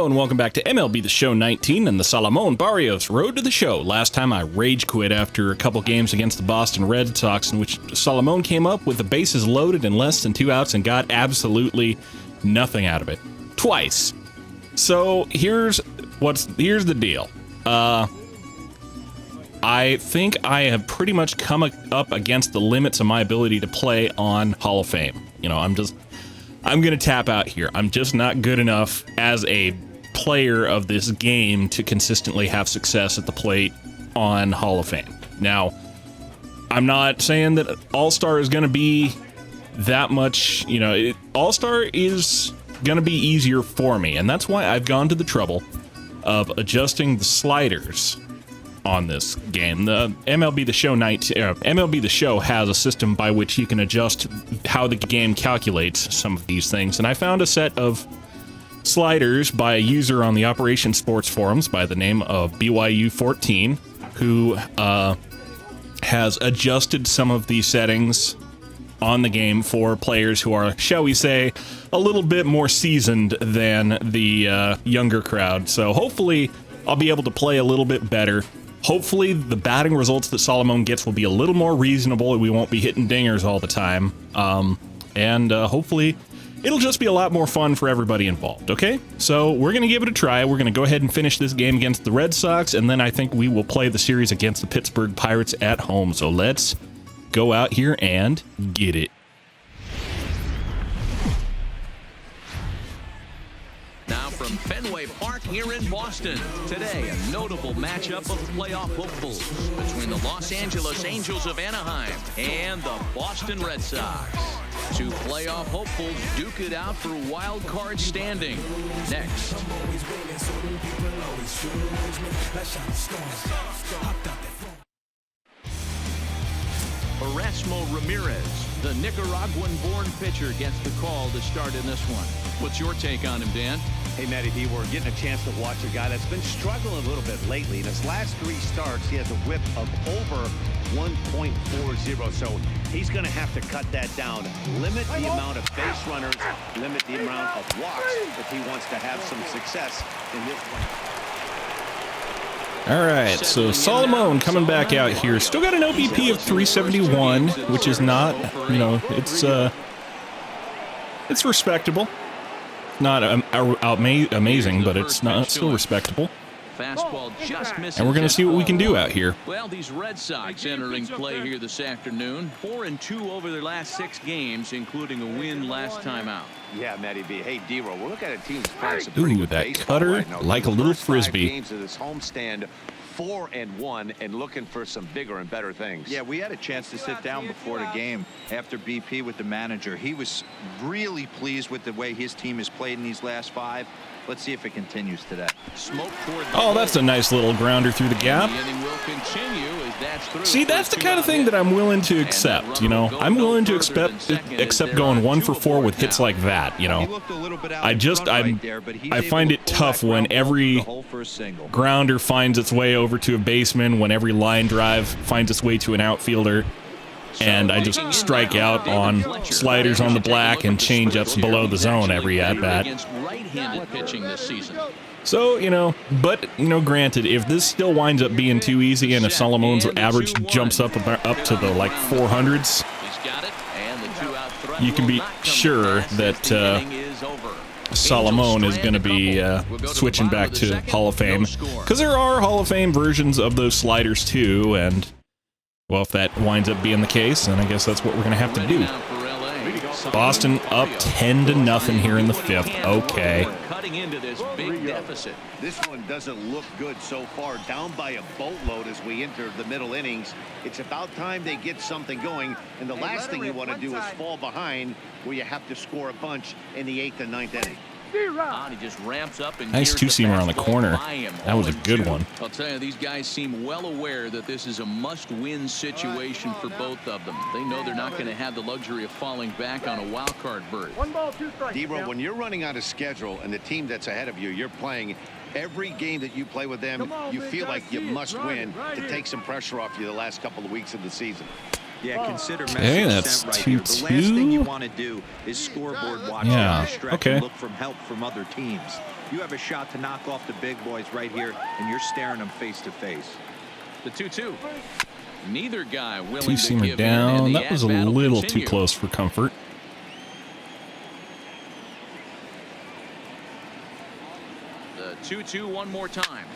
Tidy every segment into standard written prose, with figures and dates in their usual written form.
Hello and welcome back to MLB The Show 19 and the Salomon Barrios Road to the Show. Last time I rage quit after a couple games against the Boston Red Sox in which Salomon came up with the bases loaded and less than 2 outs and got absolutely nothing out of it. Twice. So here's the deal. I think I have pretty much come up against the limits of my ability to play on Hall of Fame. You know, I'm going to tap out here. I'm just not good enough as a player of this game to consistently have success at the plate on Hall of Fame. Now, I'm not saying that All-Star is going to be that much, you know, All-Star is going to be easier for me, and that's why I've gone to the trouble of adjusting the sliders on this game. The MLB The Show has a system by which you can adjust how the game calculates some of these things, and I found a set of sliders by a user on the Operation Sports forums by the name of BYU14, who has adjusted some of these settings on the game for players who are, shall we say, a little bit more seasoned than the younger crowd. So hopefully I'll be able to play a little bit better. Hopefully the batting results that Salomon gets will be a little more reasonable and we won't be hitting dingers all the time. And hopefully it'll just be a lot more fun for everybody involved, okay? So we're going to give it a try. We're going to go ahead and finish this game against the Red Sox, and then I think we will play the series against the Pittsburgh Pirates at home. So let's go out here and get it. Now from Fenway Park here in Boston. Today, a notable matchup of playoff hopefuls between the Los Angeles Angels of Anaheim and the Boston Red Sox. Two playoff hopefuls duke it out for wild card standing. Next. Erasmo Ramirez, the Nicaraguan-born pitcher, gets the call to start in this one. What's your take on him, Dan? Hey, Matty B, we're getting a chance to watch a guy that's been struggling a little bit lately. In his last 3 starts, he has a whip of over 1.40, so he's going to have to cut that down. Limit the amount of base runners, limit the amount of walks if he wants to have some success in this one. All right, so Salomon coming back out here. Still got an OBP of 371, which is not, you know, it's respectable. Not amazing, but it's not still respectable. Fastball just misses. And we're going to see what we can do out here. Well, these Red Sox entering play here this afternoon. 4-2 over their last 6 games, including a win last time out. Yeah, Matty B. Hey, D-Roll, we're looking at a team that's playing some pretty good that cutter, right now. like a little frisbee. Games of this homestand, 4-1, and looking for some bigger and better things. Yeah, we had a chance to sit down before the game after BP with the manager. He was really pleased with the way his team has played in these last 5. Let's see if it continues today. Oh, that's a nice little grounder through the gap. See, that's the kind of thing that I'm willing to accept, you know. I'm willing to accept going 1 for 4 with hits like that, you know. I find it tough when every grounder finds its way over to a baseman, when every line drive finds its way to an outfielder, and I just strike out on sliders on the black and change-ups below the zone every at-bat. So, you know, but, you know, granted, if this still winds up being too easy and if Salomon's average jumps up to the, like, 400s, you can be sure that Salomon is going to be switching back to Hall of Fame. Because there are Hall of Fame versions of those sliders, too, and, well, if that winds up being the case, then I guess that's what we're going to have to do. Boston up 10-0 here in the 5th. Okay. Cutting into this big deficit. This one doesn't look good so far. Down by a boatload as we enter the middle innings. It's about time they get something going. And the last thing you want to do is fall behind where you have to score a bunch in the 8th and 9th inning. He just ramps up and nice two-seamer on the corner. That was a good one. I'll tell you, these guys seem well aware that this is a must-win situation for both of them. They know they're not going to have the luxury of falling back on a wild card berth. D-Roll, when you're running out of schedule and the team that's ahead of you, you're playing every game that you play with them, you feel like you must win to take some pressure off you the last couple of weeks of the season. Yeah, consider okay, that's right 2-2. The last thing you want to do is scoreboard watch. Yeah, okay. Look from help from other teams. You have a shot to knock off the big boys right here, and you're staring them face to face. The 2-2. Neither guy willing to Two-seamer give down. in, and the That was a at-bat will little too continue. close for comfort. The 2-2 one more time.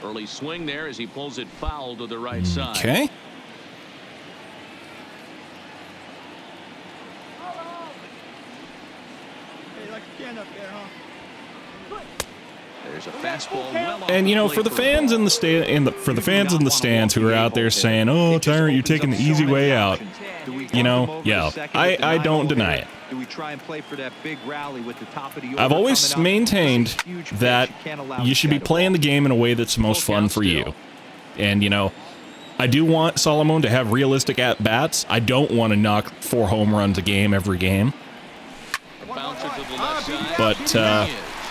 Early swing there as he pulls it foul to the right side. Okay. There's a fastball well off And you know, the for the plate fans a in the fans in the stands who are out there saying, "Oh, Tyrant, you're taking the easy way out," you know, yeah, I don't deny it. Do we try and play for that big rally with the top of the order I've always coming up? maintained This is a huge pitch. that can't allow you should be this guy to playing the walk. game in a way that's most Full fun count for you. still. And, you know, I do want Salomon to have realistic at-bats. I don't want to knock 4 home runs a game every game. Bouncer to the left side. But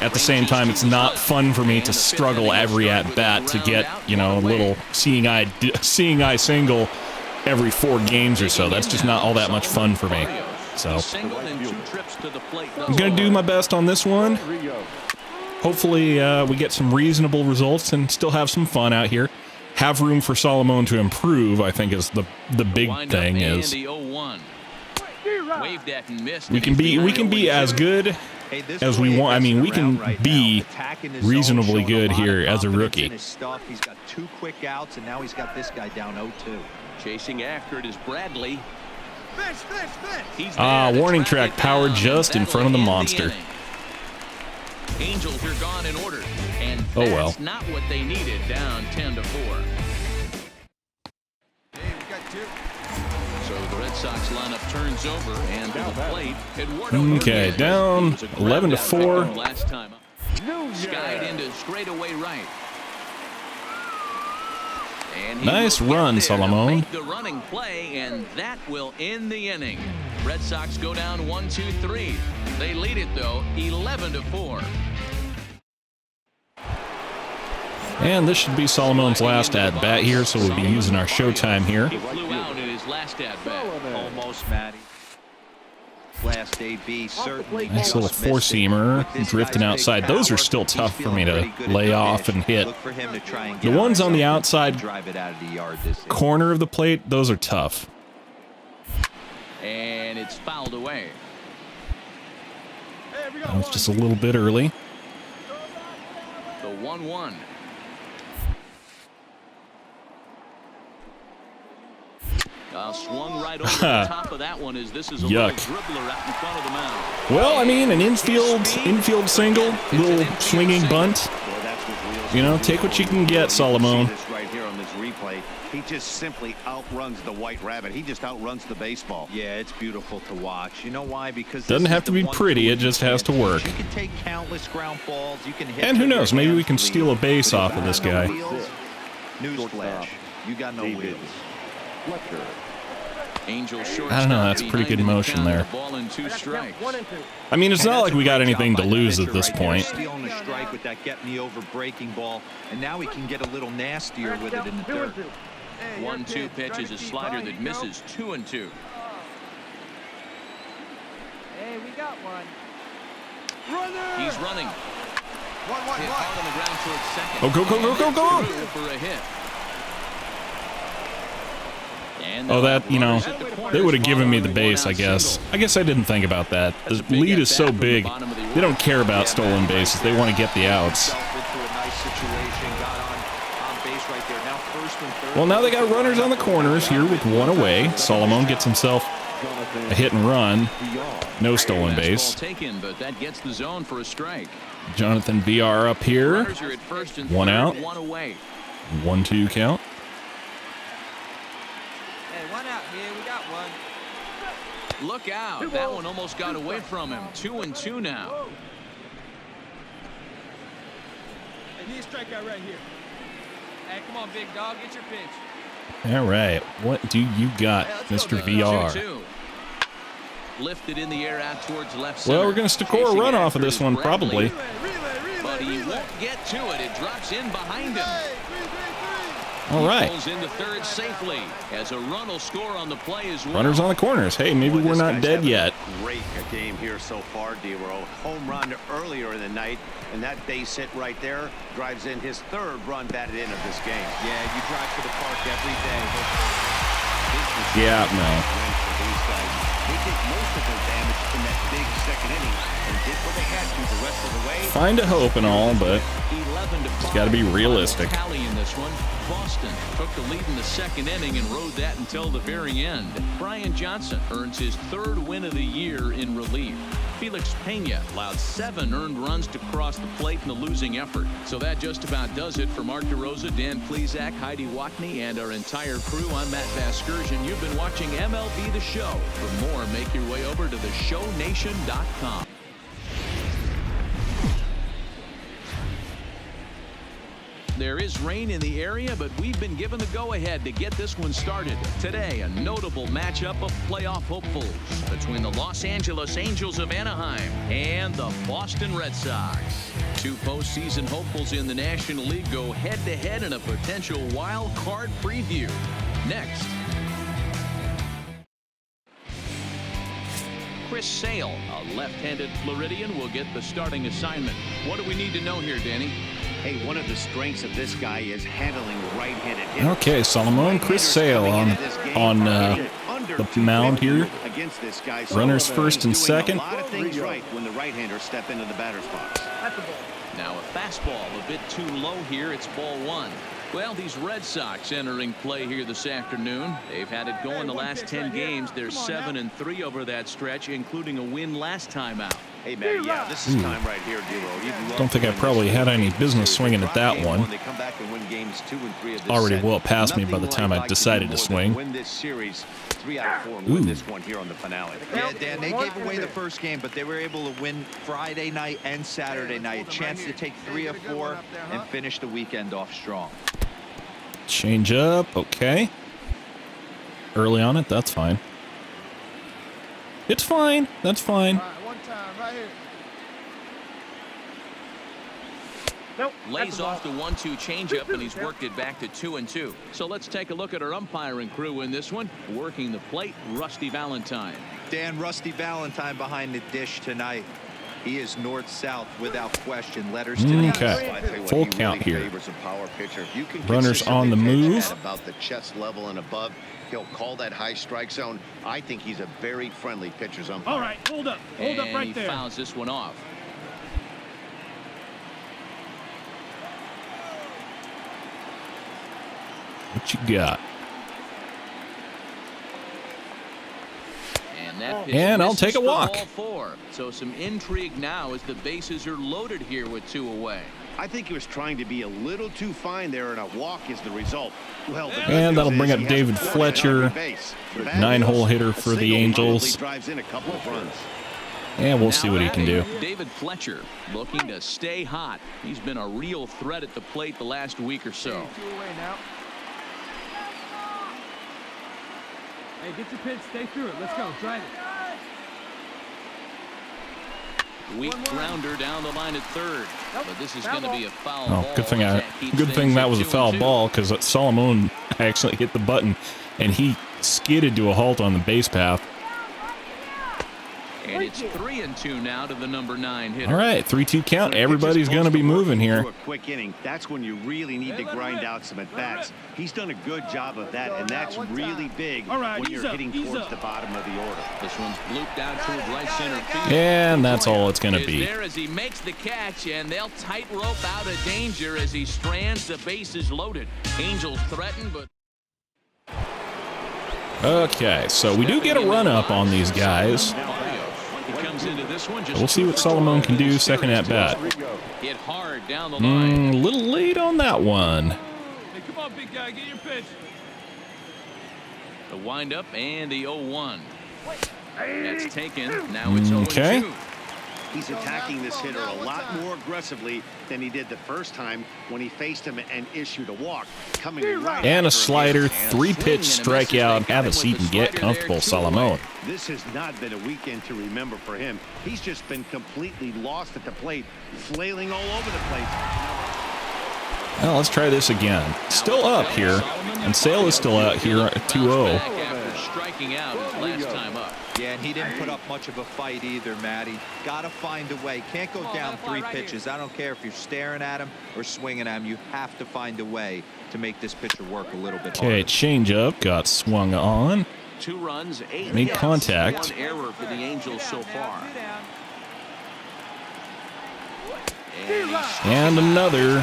at the same time, it's not fun for me to struggle every at-bat to get, you know, a little seeing eye single every 4 games or so. That's just not all that much fun for me. So I'm going to do my best on this one. Hopefully we get some reasonable results and still have some fun out here. Have room for Salomon to improve, I think, is the big thing is we can be as good Hey, this as we way want. I mean, we messing around can right be now, attacking the zone, reasonably showing a good lot of here as a confidence rookie. in his stuff. He's got 2 quick outs, and now he's got this guy down 0-2. Chasing after it is Bradley. He's warning there to track track it powered down, just in and front of the that'll end monster. inning. Angels are gone in order, and Oh, that's well. not what they needed. Down 10-4. So the Red Sox lineup turns over, and to the plate, Eduardo Okay, Hernandez. down He was a 11-4. ground out last time up. Skied into straightaway right. And he Nice will get run, there to Salomon. make the running play, and that will end the inning. Red Sox go down 1-2-3. They lead it though 11-4. And this should be Salomon's last at-bat here, so we'll be using our showtime here. He flew out in his last at bat. Almost, Matty. Last AB certainly. Nice little just missed it. 4-seamer With this drifting guy's outside. big Those are power, still he's tough for feeling me to pretty good at lay the off pitch. and hit. Look for him to try and The get ones on the something outside and drive it out of the yard this inning. corner of the plate, those are tough. And it's fouled away. That was just a little bit early. The 1-1. Swung right over the top of that one as this is a Yuck. little dribbler out in front of the mound. Well, I mean, an infield single, little swinging bunt. Well, that's what wheels You know, do. take what you can get, You Salomon. see this right here on this replay. He just simply outruns the White Rabbit. He just outruns the baseball. Yeah, it's beautiful to watch. You know why? Because Doesn't this have is to the be 1-2 pretty, it just has to work. You can take countless ground balls. You can hit. And who with your knows, maybe we hands can lead. steal a base But if off of you this got no guy. wheels, Newsflash, you got no wheels. Angel shortstop I don't know, that's pretty behind good in the motion count, there. Ball and 2 strikes. I mean, it's And not that's like a we got great anything job to by the lose at pitcher this right there, point. stealing the strike with that get me over breaking ball, and now he can get a little nastier with it in the dirt. 1-2 pitch is a slider that misses 2-2. Hey, we got one. He's running. Hit hard on the ground towards second. Oh, go. Through for a hit. And Oh, that, you know, runners at the corners they would have given me following the a base, I one-out guess. single. I guess I didn't think about that. The That's a big lead is so at-bat from the big, bottom of the they don't order. care about stolen bases. They want to get the outs. Himself into a nice situation, got on base right there. Now first and third. Well, now they got runners on the corners here with 1 away. Salomon gets himself a hit and run. No stolen Fastball base. taken, but that gets the zone for a strike. Jonathan VR up here. Runners are at first and 1 third, out. 1 away. 1-2 count. Hey, one out here. We got one. Look out. That one almost got away from him. 2-2 now. Hey, need a strikeout right here. Hey, come on, big dog. Get your pitch. All right. What do you got, Mr. VR? 2-2. Lifted in the air out towards left center. Well, we're going to score a Chasing run off after of this is one, Bradley, probably. But he won't get to it. It drops in behind him. All He right. pulls into third safely as a run will score on the play as well. Runners on the corners. Hey, maybe we're not dead yet. great game here so far, D-Row. Home run earlier in the night, and that base hit right there drives in his third run batted in of this game. Yeah, you drive to the park every day. Yeah, no. They did most of their damage in that big second inning and did what they had to the rest of the way. Find a hope and all, but 11-5. it's got to be realistic. Tally in this one. Boston took the lead in the second inning and rode that until the very end. Brian Johnson earns his third win of the year in relief. Felix Pena allowed 7 earned runs to cross the plate in the losing effort. So that just about does it for Mark DeRosa, Dan Plesac, Heidi Watney, and our entire crew. I'm Matt Vasgersian. You've been watching MLB The Show. For more, make your way over to theshownation.com. There is rain in the area, but we've been given the go-ahead to get this one started. Today, a notable matchup of playoff hopefuls between the Los Angeles Angels of Anaheim and the Boston Red Sox. 2 postseason hopefuls in the National League go head-to-head in a potential wild card preview. Next. Chris Sale, a left-handed Floridian, will get the starting assignment. What do we need to know here, Danny? Hey, one of the strengths of this guy is handling right-handed hitters. Okay, Salomon, Chris Sale on the mound here. Runners first and second. A lot of things right when the right-handers step into the batter's box. Now a fastball a bit too low here. It's ball 1. Well, these Red Sox entering play here this afternoon. They've had it going the last 10 games. They're 7-3 over that stretch, including a win last time out. Hey, man, yeah, this is time right here, D-Row. Don't think I probably had any business swinging at that one. They come back and win games 2 and 3 of this Already set. well past me by the time I Nothing decided like to to do more than swing. Win this series 3 out of 4 and win this one here on the finale. Yeah, Dan, they gave away the first game, but they were able to win Friday night and Saturday night. A chance to take 3 of 4 and finish the weekend off strong. Change up, okay. Early on it, that's fine. It's fine, that's fine. One time, right here. Lays off the 1-2 changeup, and he's worked it back to 2-2. So let's take a look at our umpiring crew in this one. Working the plate, Rusty Valentine. Dan, Rusty Valentine behind the dish tonight. He is north-south without question. Letters to the Okay, full count here. Runners Runners on the move. About the chest level and above, he'll call that high strike zone. I think he's a very friendly pitcher's umpire. All right, hold up And right he there. fouls this one off. What you got? And that pitch And I'll misses take a for walk. ball 4. So some intrigue now as the bases are loaded here with 2 away. I think he was trying to be a little too fine there, and a walk is the result. Well, the good And that'll news bring is up he has David 4 Fletcher, on base. The bad 9-hole news, hitter a for the single Angels. probably drives in a couple of runs. And we'll see Now what he can do. batting, David Fletcher looking to stay hot. He's been a real threat at the plate the last week or so. 2 away now. Hey, get your pitch, stay through it. Let's go, drive it. Weak grounder down the line at third, but this is going to be a foul Oh, ball. good thing Keeps things that at was a foul 2-2. ball, because Salomon actually hit the button and he skidded to a halt on the base path. And it's 3-2 now to the number 9 hitter. All right, 3-2 count. Everybody's going to be moving here. A quick inning. That's when you really need to grind out some at bats. He's done a good job of that, and that's really big when you're hitting towards the bottom of the order. This one's blooped out toward right center field. And that's all it's going to Is be. there as he makes the catch, and they'll tightrope out of danger as he strands the bases loaded. Angels threaten, but Okay, so we do get a run up on these guys. He comes into this one just We'll see what Salomon can do second at bat. hit hard down the line. A little late on that one. Hey, come on, big guy, get your pitch. The windup and the 0-1. That's taken. Now it's 0-2. Okay. He's attacking this hitter a lot more aggressively than he did the first time when he faced him and issued a walk. Coming right And a after him. slider, 3-pitch strikeout. Have a seat and get comfortable, Salomon. This has not been a weekend to remember for him. He's just been completely lost at the plate, flailing all over the place. Well, let's try this again. Still up here, and Sale is still out here at 2-0. After striking out his last time up. Yeah, And he didn't put up much of a fight either, Matty. Got to find a way. Can't go down 3 pitches. I don't care if you're staring at him or swinging at him. You have to find a way to make this pitcher work a little bit harder. Okay, changeup got swung on. 2 runs, 8 Made hits, contact. 1 error for the Angels so far. And another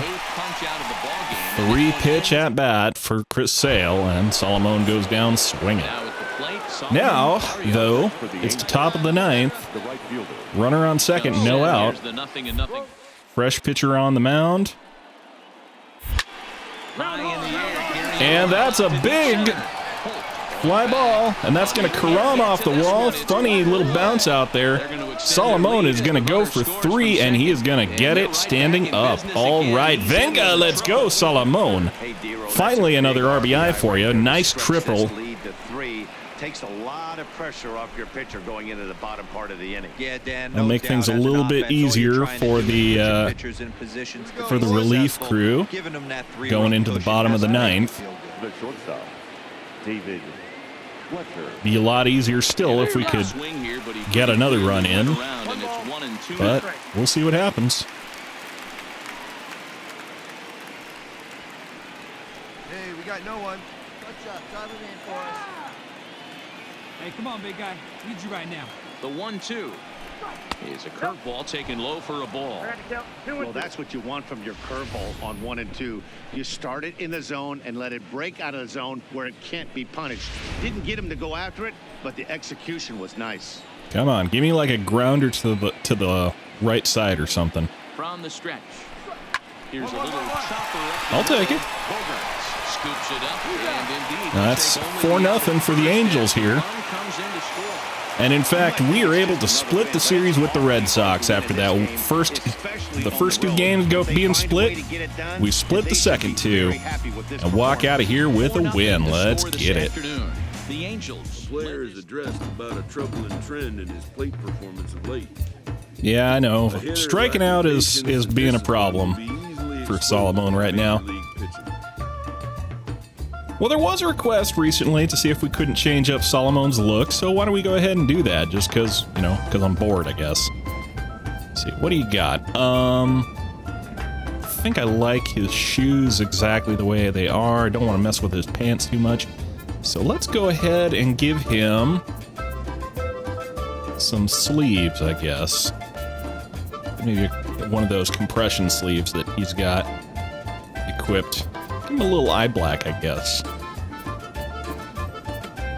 3-pitch at at bat for Chris Sale, and Salomon goes down swinging. Now, though, it's the top of the 9th. Runner on second, no out. Fresh pitcher on the mound. And that's a big fly ball, and that's going to carom off the wall. Funny little bounce out there. Salomon is going to go for 3, and he is going to get it standing up. All right, venga, let's go, Salomon. Finally, another RBI for you. Nice triple. Takes a lot of pressure off your pitcher going into the bottom part of the inning. Yeah, Dan. That'll make things a little bit easier for the relief crew going into the bottom of the 9th. The shortstop, David. Be a lot easier still if we could get another run in, but we'll see what happens. Hey, we got no one. Good job. Drive it in for us. Hey, come on, big guy. Need you right now. The 1-2 is a curveball taken low for a ball. Well, that's what you want from your curveball on 1 and 2. You start it in the zone and let it break out of the zone where it can't be punished. Didn't get him to go after it, but the execution was nice. Come on, give me like a grounder to the right side or something. From the stretch. Here's a little chopper. I'll take it. Scoops it up, and indeed, That's 4-0 for the Angels here. And in fact, we are able to split the series with the Red Sox after that the first 2 games being split. We split the second 2 and walk out of here with a win. Let's get it. The Angels player is addressed about a troubling trend in his plate performance of late. Yeah, I know. Striking out is being a problem for Salomon right now. Well, there was a request recently to see if we couldn't change up Salomon's look, so why don't we go ahead and do that, just because I'm bored, I guess. Let's see, what do you got? I think I like his shoes exactly the way they are. I don't want to mess with his pants too much. So let's go ahead and give him some sleeves, I guess. Maybe one of those compression sleeves that he's got equipped. Give him a little eye black, I guess.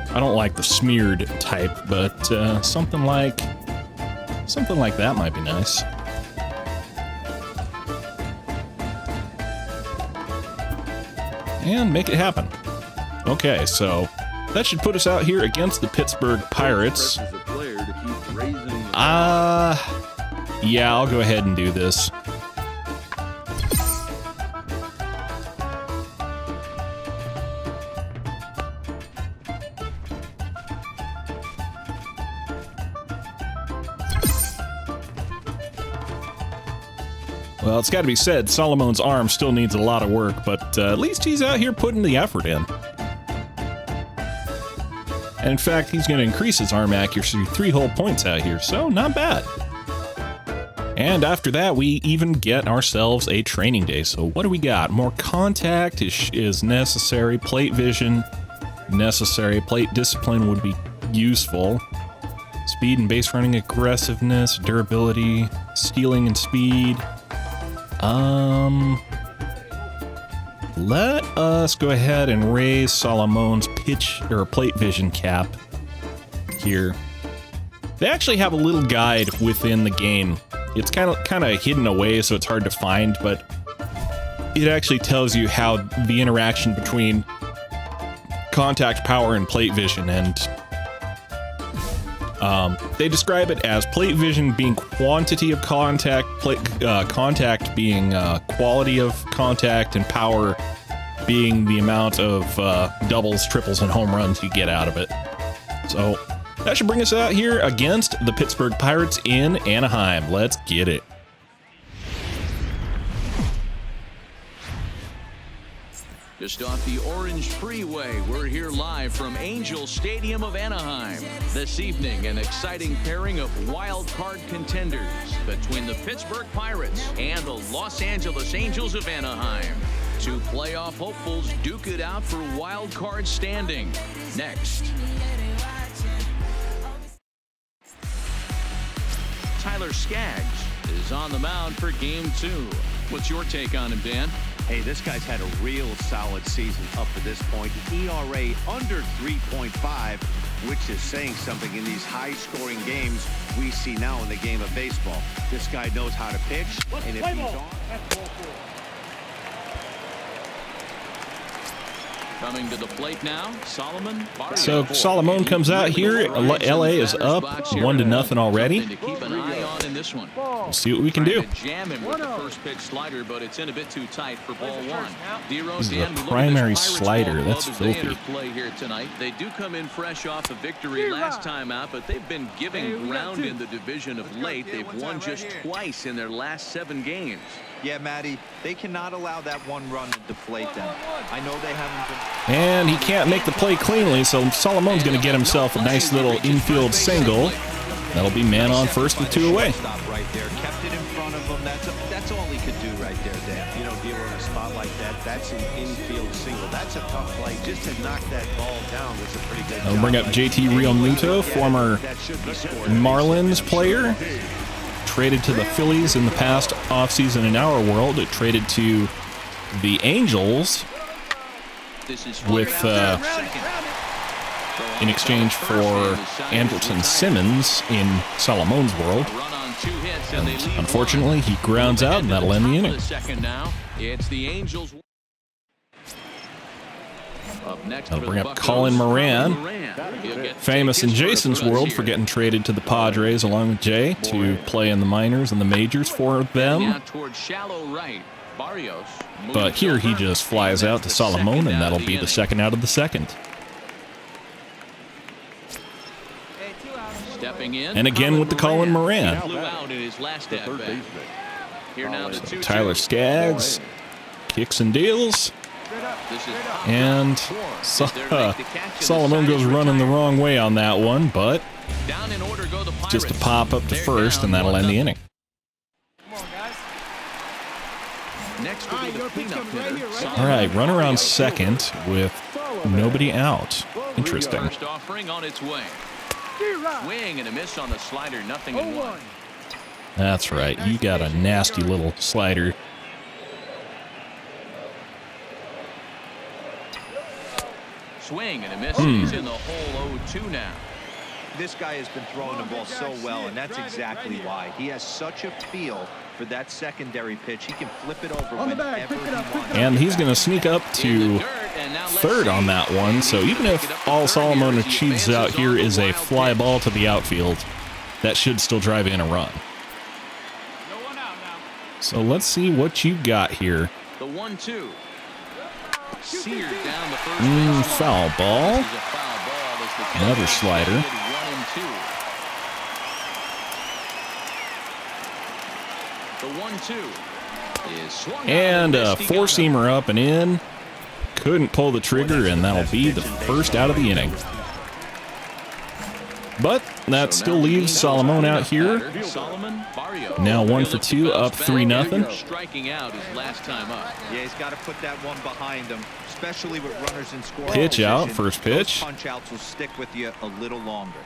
I don't like the smeared type, but something like that might be nice. And make it happen. Okay, so that should put us out here against the Pittsburgh Pirates. Yeah, I'll go ahead and do this. Well, it's got to be said, Salomon's arm still needs a lot of work, but at least he's out here putting the effort in. And in fact, he's going to increase his arm accuracy 3 whole points out here, so not bad. And after that, we even get ourselves a training day. So what do we got? More contact is necessary. Plate vision, necessary. Plate discipline would be useful. Speed and base running aggressiveness, durability, stealing and speed. Let us go ahead and raise Salomon's pitch or plate vision cap here. They actually have a little guide within the game. It's kind of hidden away, so it's hard to find, but it actually tells you how the interaction between contact power and plate vision, and they describe it as plate vision being quantity of contact, contact being quality of contact, and power being the amount of doubles, triples, and home runs you get out of it. So that should bring us out here against the Pittsburgh Pirates in Anaheim. Let's get it. Just off the Orange Freeway, we're here live from Angel Stadium of Anaheim. This evening, an exciting pairing of wild card contenders between the Pittsburgh Pirates and the Los Angeles Angels of Anaheim. Two playoff hopefuls duke it out for wild card standing. Next. Tyler Skaggs is on the mound for Game 2. What's your take on him, Dan? Hey, this guy's had a real solid season up to this point. ERA under 3.5, which is saying something in these high-scoring games we see now in the game of baseball. This guy knows how to pitch, and if he's on... Coming to the plate now, Salomon Barrios. So Salomon comes out here. LA is up 1-0 already. To keep an eye on in this one. We'll see what we can do. Jam him with the first pitch slider, but it's in a bit too tight for ball one. This is a primary slider. That's filthy. Play here tonight. They do come in fresh off a victory last time out, but they've been giving ground in the division of late. They've won just twice in their last 7 games. Yeah, Matty, they cannot allow that one run to deflate them. I know they haven't been... And he can't make the play cleanly, so Salomon's going to get himself a nice little infield single. That'll be man on first with 2 away. Stop right there. Kept it in front of him. That's all he could do right there, Dan. You know, dealer in a spot like that, that's an infield single. That's a tough play. Just to knock that ball down was a pretty good job. I'll bring up JT Realmuto, former Marlins player. Traded to the Phillies in the past offseason in our world. It traded to the Angels with in exchange for Andrelton Simmons in Salomon's world. And unfortunately, he grounds out, and that'll end the inning. It's the Angels. I'll bring up Colin Moran, famous in Jason's world for getting traded to the Padres along with Jay to play in the minors and the majors for them. But here he just flies out to Salomon, and that'll be the second out of the second. And again with the Colin Moran. Tyler Skaggs kicks and deals. And Salomon goes running the wrong way on that one, but just a pop up to first, and that'll end the inning. All right, run around second with nobody out. Interesting. Swing and a miss on the slider, nothing in one. That's right, you got a nasty little slider. Swing and a miss. He's in the hole 0-2 now. This guy has been throwing the ball so well, and that's exactly why. He has such a feel for that secondary pitch. He can flip it over whenever he wants. And he's going to sneak up to third on that one. So even if all Salomon achieves out here is a fly ball to the outfield, that should still drive in a run. So let's see what you got here. The 1-2. Seared down the first foul ball. Another slider. The 1-2 is swung and a four-seamer up and in. Couldn't pull the trigger, and that'll be the first out of the inning. But that still leaves Salomon out here. Now 1 for 2, up 3-0. Striking out his last time up. Yeah, he's got to put that one behind him, especially with runners in scoring Pitch out, position. first pitch. Those punch outs will stick with you a little longer.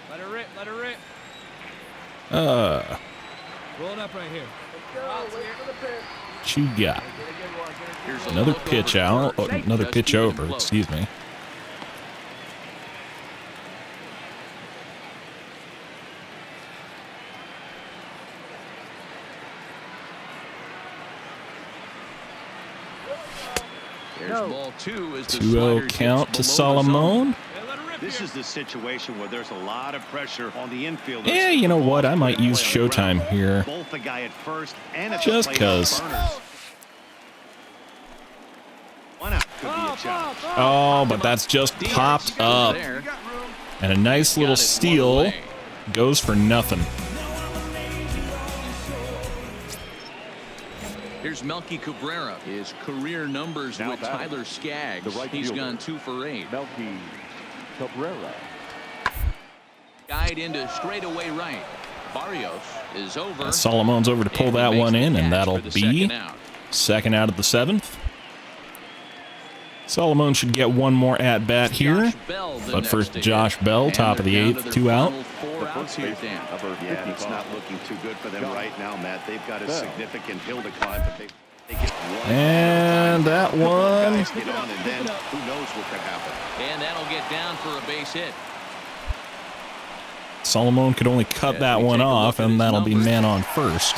Let her rip, let her rip. Roll it up right here. What you got? Another pitch out. Oh, another pitch over, excuse me. There's ball 2 as the 2-0 count to Salomon. This is the situation where there's a lot of pressure on the infield. Yeah, you know what? I might use Showtime here. Both the guy at first and at just because. Oh, but that's just popped up. And a nice little steal goes for nothing. Here's Melky Cabrera. His career numbers Now with batting. Tyler Skaggs. The right He's fielder. gone 2 for 8. Melky Cabrera. Guide into straightaway right. Barrios is over. Solomon's over to pull And he that makes one the in, catch and that'll for the be second out. second out of the 7th. Solomon should get one more at bat here. Josh Bell, the But next first, to hit. Josh Bell, And top of the they're down to 8th, their 2 out. final 4 outs here, Dan. Yeah, it's not looking too good for them right now, Matt. They've got a significant hill to climb, but they get one. And that one. Guys get on, and then who knows what could happen. And that'll get down for a base hit. Solomon could only cut that we one take a look off, at and his that'll be numbers. man on first.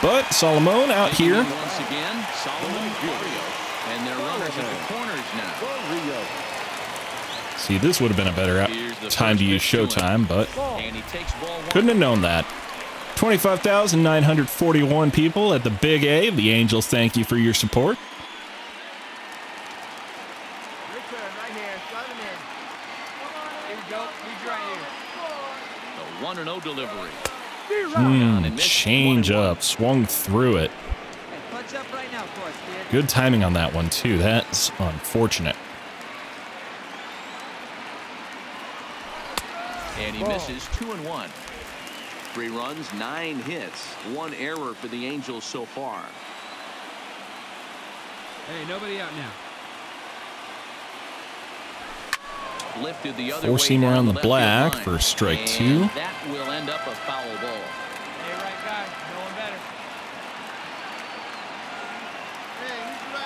But Solomon out Taking here. in once again, Salomon Barrios. And their runners at the corners now. See, this would have been a better Here's the time to first use pitch to him. Showtime, but And he takes ball 1. couldn't have known that. 25,941 people at the Big A. The Angels thank you for your support. Your turn, right here. Shove him in. Here we go. He's right here. The 1-0 delivery. Change up, swung through it. Hey, punch up right now for us, kid. Good timing on that one, too. That's unfortunate. And he misses 2-1. 3 runs, 9 hits, 1 error for the Angels so far. Hey, nobody out now. Lifted the other Four-seamer way down on the left field black line. for strike And 2. that will end up a foul ball. Hey, right guy. No one better.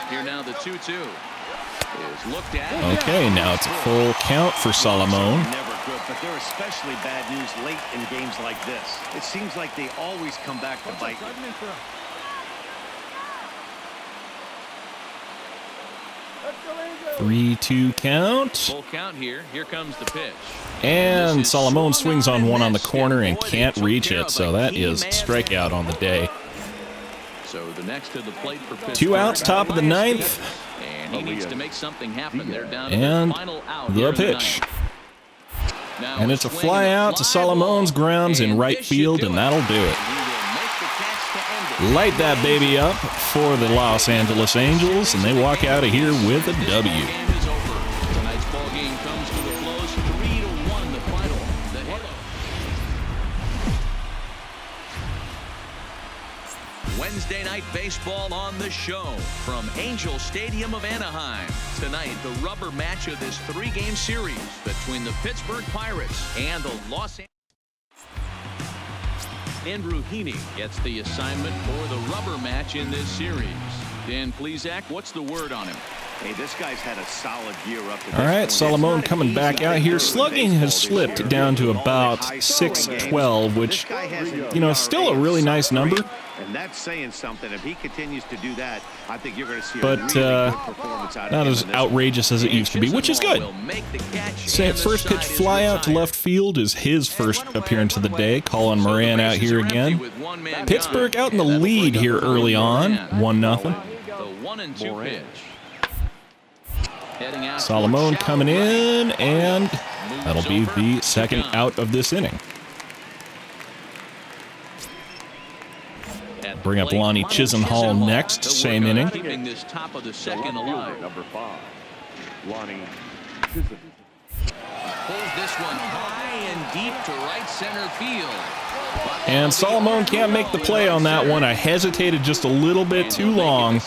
Here now the 2-2 is looked at. Okay, now it's a full count for Solomon. Never good, but they're especially bad news late in games like this. It seems like they always come back to bite. 3-2 count. Full count here. Here comes the pitch. And This is Solomon swung swings on one on the missed, corner and boy, they can't took reach care it, of so a that key is man strikeout on the day. So the next to the plate for Pittsburgh. 2 outs, top of the 9th. And he needs to make something happen. They're down to And their final out the here in pitch. Now And it's a swing fly and out to fly Solomon's ball. grounds in And right this should field, do and it. that'll do it. He will make the catch to end it. Light that baby up for the Los Angeles Angels, and they walk out of here with a W. Game is over. Tonight's ball game comes to a close. 3-1 the final. The hit. Wednesday night baseball on the show from Angel Stadium of Anaheim. Tonight, the rubber match of this 3-game series between the Pittsburgh Pirates and the Los Angeles. Andrew Heaney gets the assignment for the rubber match in this series. Dan Plesac, what's the word on him? Hey, this guy's had a solid year up to this All right, point. Solomon It's not coming an back easy out thing here. to do in Slugging baseball has this slipped year. down to All the about high-scoring 612, games. which, This guy has an you know, still a really nice number. And that's saying something. If he continues to do that, I think you're going to see a But, really good performance out of not him as in this one. outrageous as it used to be, which is good. Will make the catch, Say and the first pitch side is fly out to retired. left field is his first appearance of the day. Colin So the Moran out bases here are empty again. with one man Pittsburgh gone, out in the and that'll lead bring here up early on, Moran. 1-0. The 1-2 pitch. Heading out Solomon towards coming shallow in, right. and Moves that'll be over, the second gone. out of this inning. At the Bring up plate, Lonnie Chisenhall next, to work same on inning. Keeping this top of the second alive. Number 5, Lonnie. Pulls this one high and deep to right center field. And Solomon can't make the play on that one. I hesitated just a little bit too long,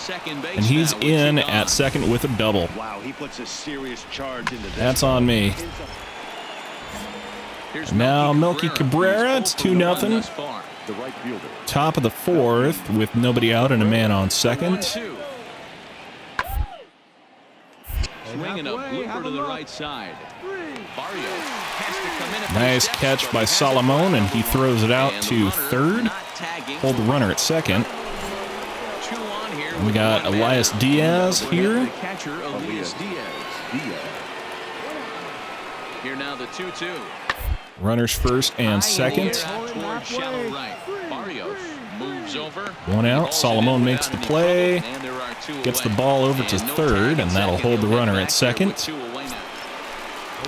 and he's in at second with a double. Wow, he puts a serious charge into this. That's on me. Now Melky Cabrera, it's 2-0. The right fielder. Top of the 4th with nobody out and a man on second. Swinging a blooper to the right side. Barrios has to come in at Nice the steps, catch but by he has to Salomon, follow and he throws it out And the to runner third. not tagging. Hold the runner at second. 2 on here We with got one man Elias out. Diaz Over here. The catcher, Elias Diaz. Here now the 2-2. Runners first and second. Out towards shallow right. Barrios moves over. One out. Balls Solomon in makes the without any play. trouble, and there are 2 Gets the away. ball over to And no third, tag and that'll second. hold the He'll get runner back at there second. with 2 away now.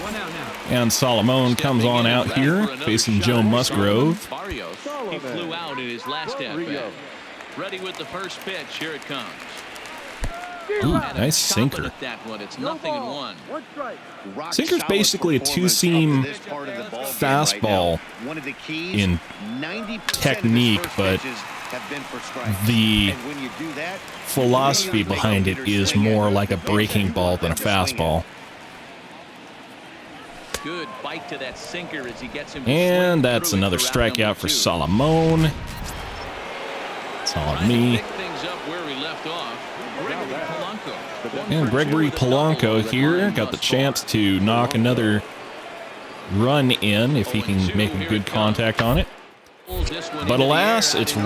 One out now. And Salomon comes on out here, facing Joe Musgrove. Barrios. He flew out in his last at-bat. Ready with the first pitch. Here it comes. Ooh, nice sinker. That one. It's 0-1. Sinker's basically a two-seam fastball in technique, but the philosophy behind it is more like a breaking ball than a fastball. Good bite to that sinker as he gets him. And that's another strikeout for Salomon. It's on me. And Gregory Polanco here got the chance to knock another run in if he can make a good contact on it. But alas, it's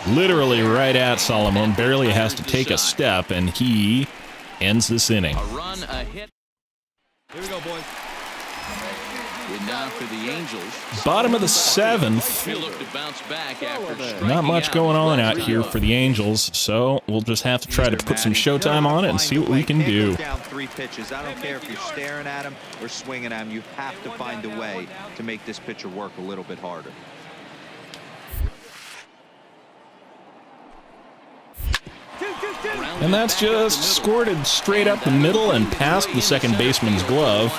literally right at Salomon. Barely has to take a step, and he ends this inning. A run, a hit. Here we go, boys. And now for the Angels. Bottom of the seventh. He'll look to bounce back after Not much going on out here for the Angels, so we'll just have to try to put some showtime on it and see what we can do. Can't go down 3 pitches. I don't care if you're staring at him or swinging at him. You have to find a way to make this pitcher work a little bit harder. And that's just squirted straight up the middle and past the second baseman's glove.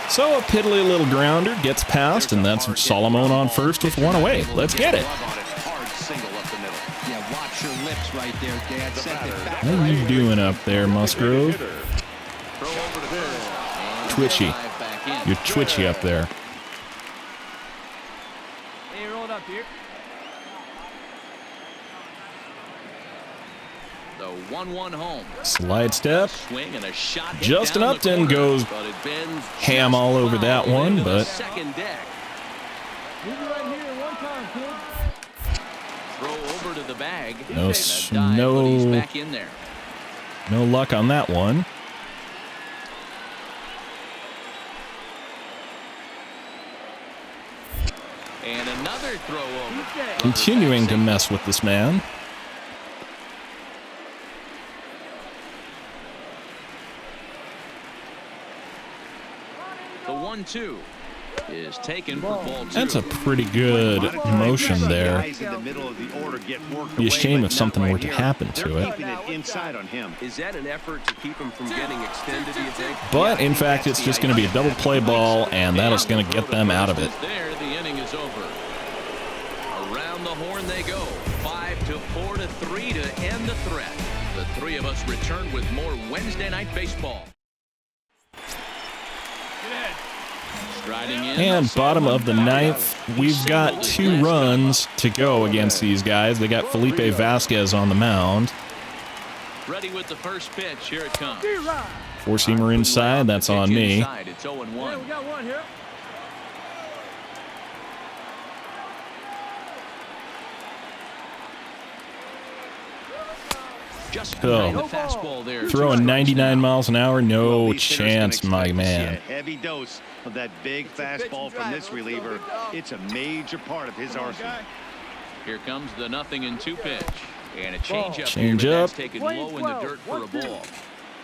So a piddly little grounder gets past, and that's Salomon on first with one away. Let's get it. How are you doing up there, Musgrove? Twitchy. You're twitchy up there. Hey, roll it up here. The 1-1 home. Slide step. Swing and a shot. Justin Upton goes ham all over that one, but Second deck. Move it right here one time, kid. Throw over to the bag. No, And a dive, but he's back in there. no luck on that one. And another throw over. Continuing to mess with this man. The 1-2 is taken for ball 2. That's a pretty good motion there. Be a shame if something were to happen to it. Is that an effort to keep him from getting extended, do you think? But in fact, it's just going to be a double play ball, and that is going to get them out of it. There, the inning is over. Around the horn they go. 5-4 to 3 to end the threat. The three of us return with more Wednesday night baseball. And bottom of the ninth, we've got 2 runs to go against these guys. They got Felipe Vasquez on the mound. Ready with the first pitch. Here it comes. 4-seamer inside. That's on me. It's 0-1. Yeah, we got one here. Just Oh. behind the fastball there. Throwing 99 miles an hour, no chance, my man. A heavy dose of that big fastball from this reliever. It's a major part of his arsenal. Here comes the 0-2 pitch. And a changeup. Change here, but up. that's taken low in the dirt for a ball.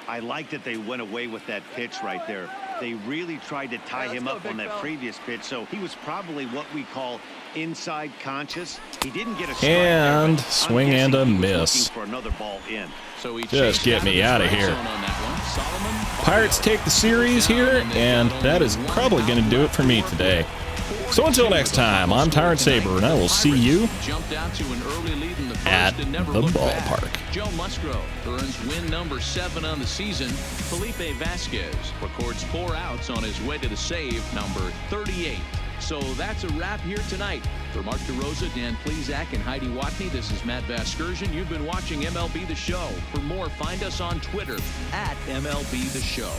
I like that they went away with that pitch right there. They really tried to tie him up on that previous pitch, so he was probably what we call inside conscious. He didn't get a strike And there, but swing I'm and a guessing he was miss. looking for another ball in. So he Just chased get out me the outta strike here. zone on that one. Salomon Pirates take the series here, and that is probably going to do it for me today. So until next time, I'm Tyrant Saber, and I will see you jumped out to an early lead in the first at and never the looked back. ballpark. Joe Musgrove earns win number 7 on the season. Felipe Vasquez records 4 outs on his way to the save number 38. So that's a wrap here tonight. For Mark DeRosa, Dan Plezak, and Heidi Watney, this is Matt Vasgersian. You've been watching MLB The Show. For more, find us on Twitter at MLB The Show.